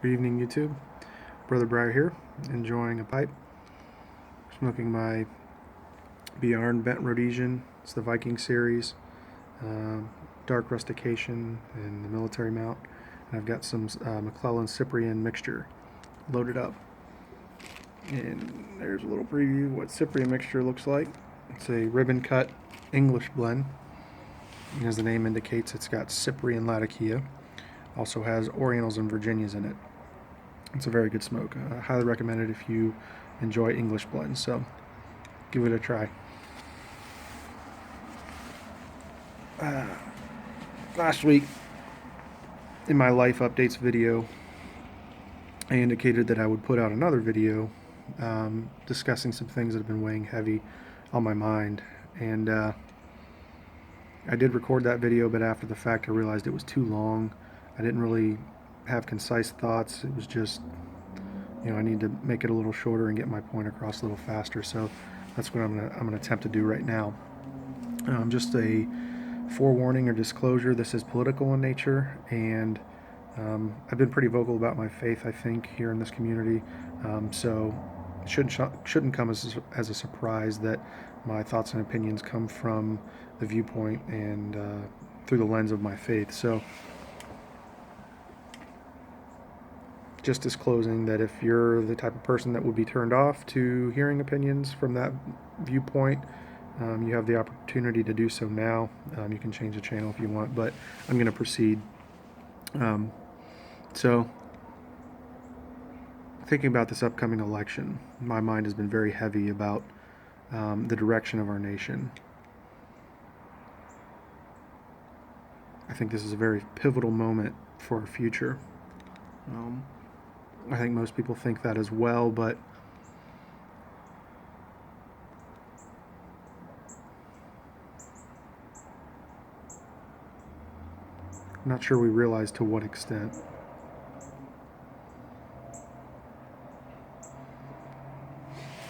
Good evening, YouTube. Brother Briar here, enjoying a pipe. Smoking my Beyond Bent Rhodesian. It's the Viking series, dark rustication and the military mount. And I've got some McClellan Cyprian mixture loaded up. And there's a little preview of what Cyprian mixture looks like. It's a ribbon cut English blend. And as the name indicates, it's got Cyprian Latakia. Also has Orientals and Virginias in it. It's a very good smoke. I highly recommend it if you enjoy English blends. So give it a try. Last week in my life updates video, I indicated that I would put out another video discussing some things that have been weighing heavy on my mind. And I did record that video, but after the fact I realized it was too long. I didn't really have concise thoughts. It was just, I need to make it a little shorter and get my point across a little faster. So that's what I'm gonna attempt to do right now. Just a forewarning or disclosure. This is political in nature, and I've been pretty vocal about my faith, I think, here in this community. So it shouldn't come as a surprise that my thoughts and opinions come from the viewpoint and through the lens of my faith. So just disclosing that if you're the type of person that would be turned off to hearing opinions from that viewpoint, you have the opportunity to do so now. You can change the channel if you want, but I'm going to proceed. So, thinking about this upcoming election, my mind has been very heavy about the direction of our nation. I think this is a very pivotal moment for our future. I think most people think that as well, but I'm not sure we realize to what extent.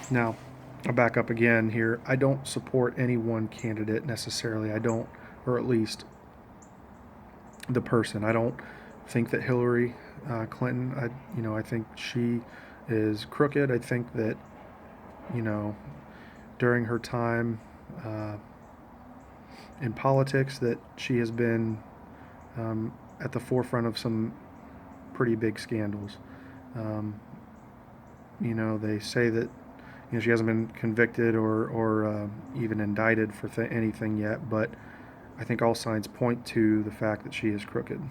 Now, I'll back up again here. I don't support any one candidate necessarily. I don't, or at least the person. I don't think that Hillary Clinton, I think she is crooked. I think that, during her time in politics, that she has been at the forefront of some pretty big scandals. They say that she hasn't been convicted or even indicted for anything yet, but I think all signs point to the fact that she is crooked.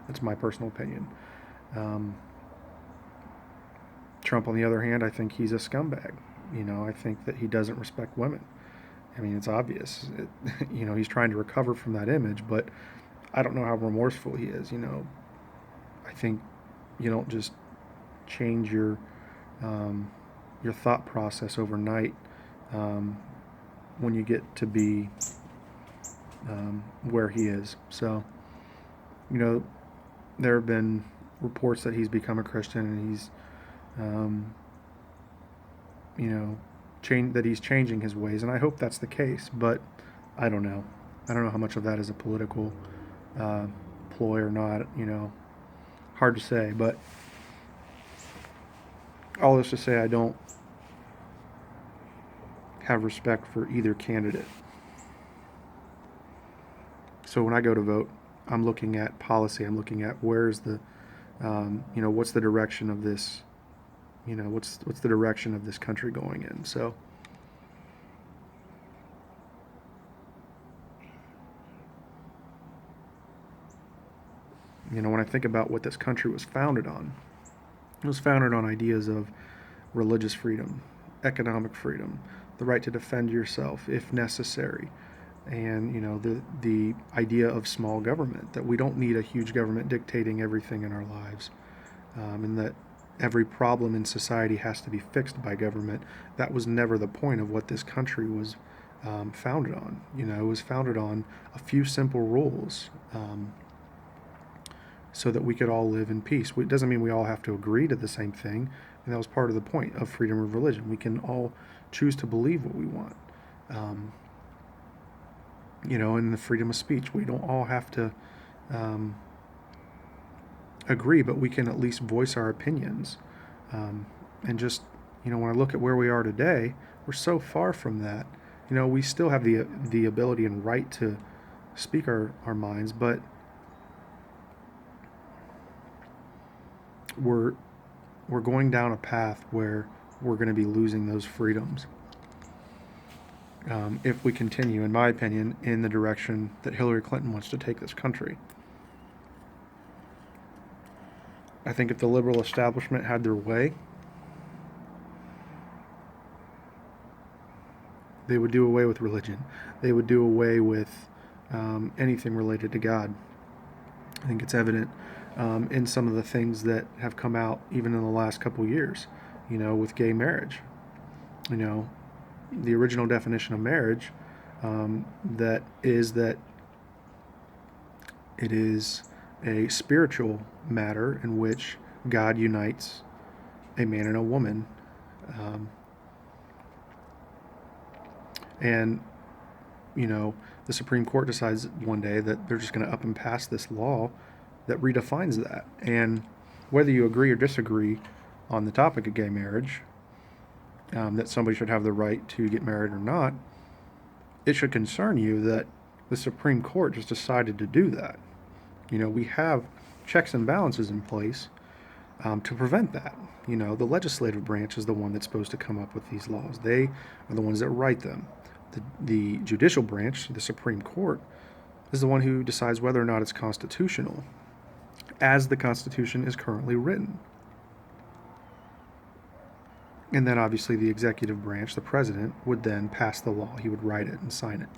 That's my personal opinion. Trump, on the other hand, I think he's a scumbag. I think that he doesn't respect women. I mean, it's obvious. He's trying to recover from that image, but I don't know how remorseful he is. I think you don't just change your thought process overnight when you get to be where he is. So, there have been reports that he's become a Christian and he's, that he's changing his ways, and I hope that's the case. But I don't know. I don't know how much of that is a political ploy or not. Hard to say. But all this to say, I don't have respect for either candidate. So when I go to vote, I'm looking at policy. I'm looking at where's the, what's the direction of this, what's the direction of this country going in. So, when I think about what this country was founded on, it was founded on ideas of religious freedom, economic freedom, the right to defend yourself if necessary, and the idea of small government, that we don't need a huge government dictating everything in our lives, and that every problem in society has to be fixed by government. That was never the point of what this country was founded on. It was founded on a few simple rules so that we could all live in peace. It doesn't mean we all have to agree to the same thing, and that was part of the point of freedom of religion. We can all choose to believe what we want. And the freedom of speech. We don't all have to agree, but we can at least voice our opinions. And just, when I look at where we are today, we're so far from that. We still have the ability and right to speak our minds, but we're going down a path where we're going to be losing those freedoms if we continue, in my opinion, in the direction that Hillary Clinton wants to take this country. I think if the liberal establishment had their way, they would do away with religion. They would do away with anything related to God. I think it's evident in some of the things that have come out even in the last couple years, with gay marriage. The original definition of marriage that it is a spiritual matter in which God unites a man and a woman. And the Supreme Court decides one day that they're just going to up and pass this law that redefines that. And whether you agree or disagree on the topic of gay marriage, that somebody should have the right to get married or not, it should concern you that the Supreme Court just decided to do that. We have checks and balances in place to prevent that. The legislative branch is the one that's supposed to come up with these laws. They are the ones that write them. The judicial branch, the Supreme Court, is the one who decides whether or not it's constitutional, as the Constitution is currently written. And then obviously the executive branch, the president, would then pass the law. He would write it and sign it.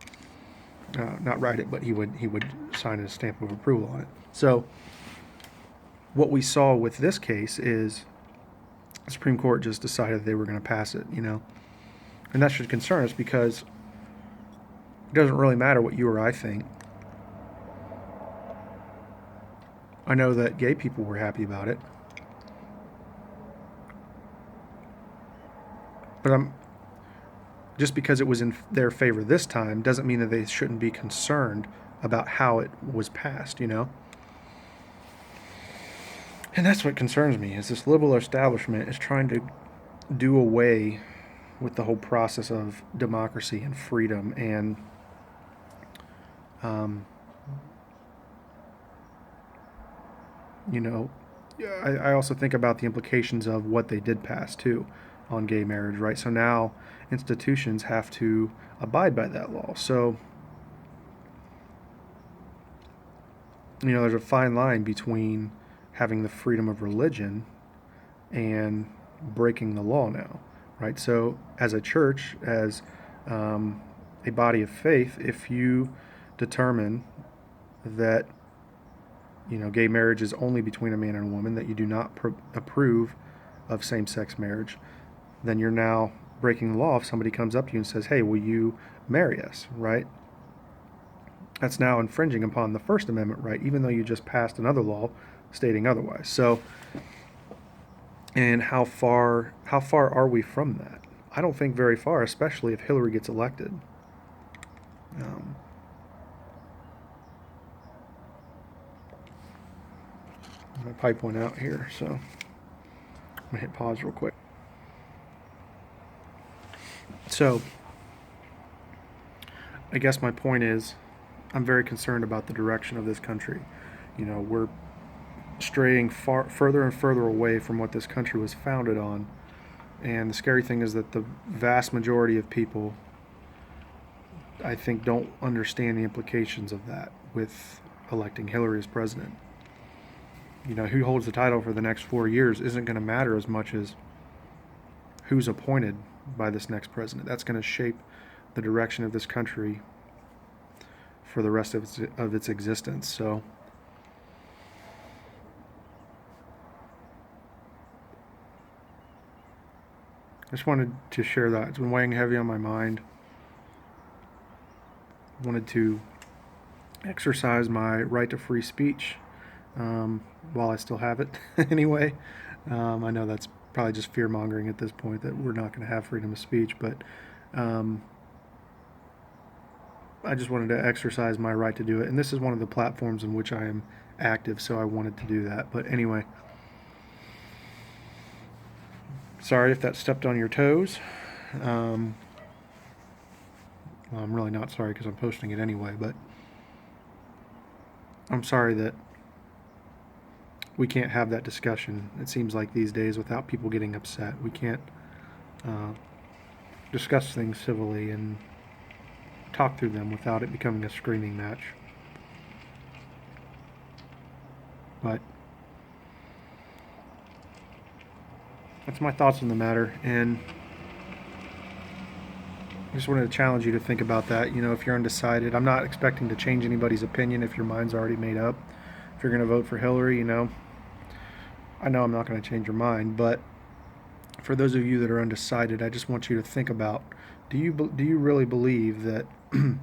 Not write it, but he would sign a stamp of approval on it. So what we saw with this case is the Supreme Court just decided they were going to pass it, And that should concern us because it doesn't really matter what you or I think. I know that gay people were happy about it. But just because it was in their favor this time doesn't mean that they shouldn't be concerned about how it was passed, And that's what concerns me, is this liberal establishment is trying to do away with the whole process of democracy and freedom. And I also think about the implications of what they did pass too on gay marriage, right? So now institutions have to abide by that law. So there's a fine line between having the freedom of religion and breaking the law now, right? So as a church, as a body of faith, if you determine that gay marriage is only between a man and a woman, that you do not approve of same-sex marriage, then you're now breaking the law if somebody comes up to you and says, hey, will you marry us, right? That's now infringing upon the First Amendment right, even though you just passed another law stating otherwise. So, and how far are we from that? I don't think very far, especially if Hillary gets elected. My pipe went out here, so I'm gonna hit pause real quick. So, I guess my point is, I'm very concerned about the direction of this country. We're straying further and further away from what this country was founded on. And the scary thing is that the vast majority of people, I think, don't understand the implications of that with electing Hillary as president. Who holds the title for the next 4 years isn't going to matter as much as who's appointed by this next president. That's going to shape the direction of this country for the rest of its existence. So I just wanted to share that. It's been weighing heavy on my mind. I wanted to exercise my right to free speech while I still have it anyway. I know that's probably just fear-mongering at this point, that we're not going to have freedom of speech, but I just wanted to exercise my right to do it. And this is one of the platforms in which I am active, so I wanted to do that. But anyway, sorry if that stepped on your toes. Well, I'm really not sorry because I'm posting it anyway, but I'm sorry that we can't have that discussion. It seems like these days, without people getting upset, we can't discuss things civilly and talk through them without it becoming a screaming match. But that's my thoughts on the matter, and I just wanted to challenge you to think about that. You know, if you're undecided, I'm not expecting to change anybody's opinion if your mind's already made up. If you're going to vote for Hillary, you know, I know I'm not going to change your mind, but for those of you that are undecided, I just want you to think about, do you really believe that do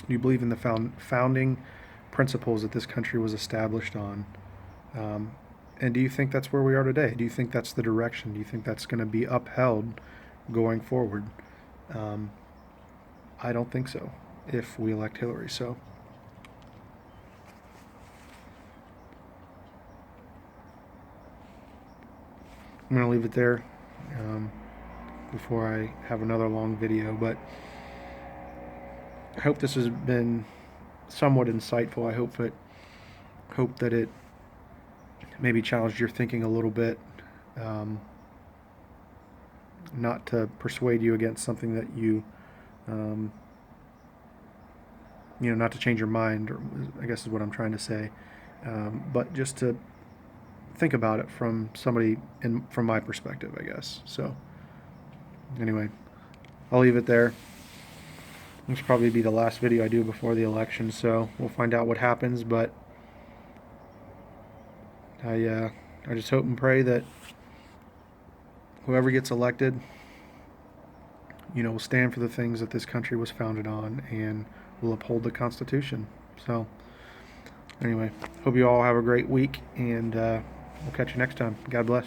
you believe in the founding principles that this country was established on? And do you think that's where we are today? Do you think that's the direction? Do you think that's going to be upheld going forward? I don't think so if we elect Hillary. So I'm going to leave it there before I have another long video. But I hope this has been somewhat insightful. I hope that it maybe challenged your thinking a little bit. Not to persuade you against something that you know, not to change your mind, or I guess is what I'm trying to say, but just to think about it from somebody from my perspective, I guess. So anyway, I'll leave it there. This will probably be the last video I do before the election, so we'll find out what happens. But I just hope and pray that whoever gets elected, you know, will stand for the things that this country was founded on and will uphold the Constitution. So anyway, hope you all have a great week, and we'll catch you next time. God bless.